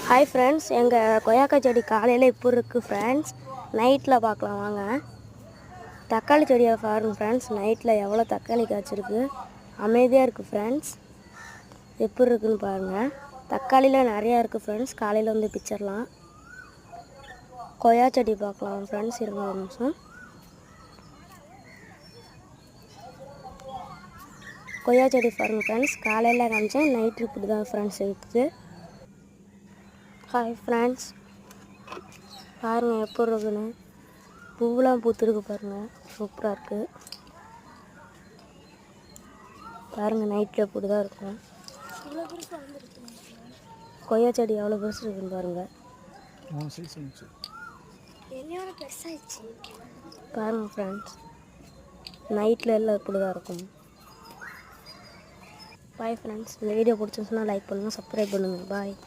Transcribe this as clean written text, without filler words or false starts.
Hi friends, எங்கள் கொய்யாக்கா செடி காலையில் இப்போ இருக்குது ஃப்ரெண்ட்ஸ். நைட்டில் பார்க்கலாம் வாங்க. தக்காளி செடியை பாருங்கள் ஃப்ரெண்ட்ஸ். நைட்டில் எவ்வளோ தக்காளி காய்ச்சிருக்கு, அமைதியாக இருக்குது ஃப்ரெண்ட்ஸ். எப்படி இருக்குதுன்னு பாருங்கள். தக்காளியில் நிறையா இருக்குது ஃப்ரெண்ட்ஸ். காலையில் வந்து பிச்சிடலாம். கொய்யா செடி பார்க்கலாம் ஃப்ரெண்ட்ஸ். இருங்க ஒரு நிமிஷம். கொய்யா செடி பாருங்கள் ஃப்ரெண்ட்ஸ். காலையில் காமிச்சேன், நைட்டு இப்படி தான் ஃப்ரெண்ட்ஸ் இருக்குது. ஹாய் ஃப்ரெண்ட்ஸ், பாருங்கள் எப்படி இருக்குன்னு. பூவெலாம் பூத்துருக்கு பாருங்கள், சூப்பராக இருக்குது. பாருங்கள் நைட்டில் இப்படி தான் இருக்கும். கொய்யா செடி எவ்வளோ பெருசு இருக்குன்னு பாருங்கள். பாருங்கள் ஃப்ரெண்ட்ஸ், நைட்டில் எல்லாம் இப்படி தான் இருக்கும். பாய் ஃப்ரெண்ட்ஸ், இந்த வீடியோ பிடிச்சிருந்துச்சுன்னா லைக் பண்ணுங்கள், சப்ஸ்கிரைப் பண்ணுங்கள். பாய்.